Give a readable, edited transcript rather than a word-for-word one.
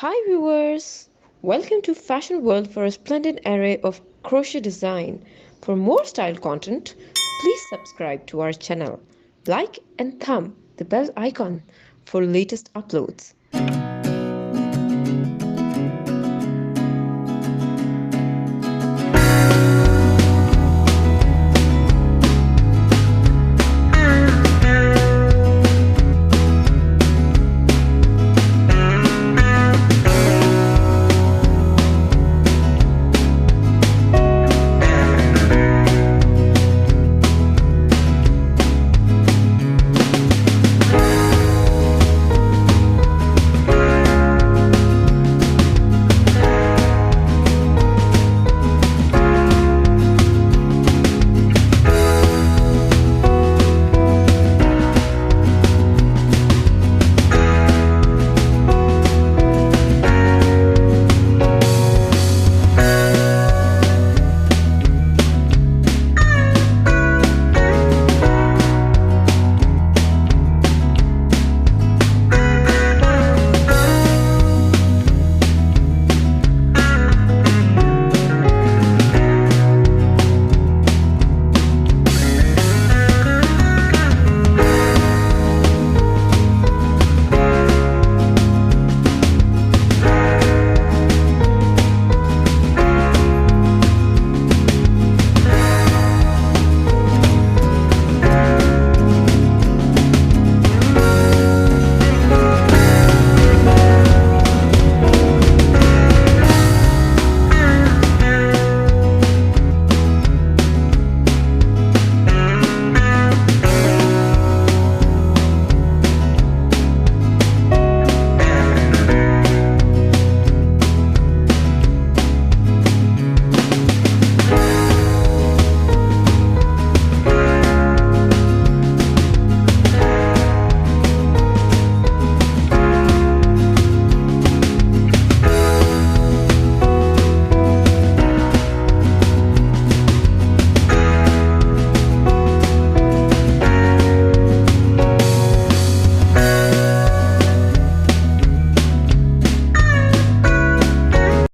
Hi viewers! Welcome to Fashion World for a splendid array of crochet design. For more style content, please subscribe to our channel. Like and thumb the bell icon for latest uploads.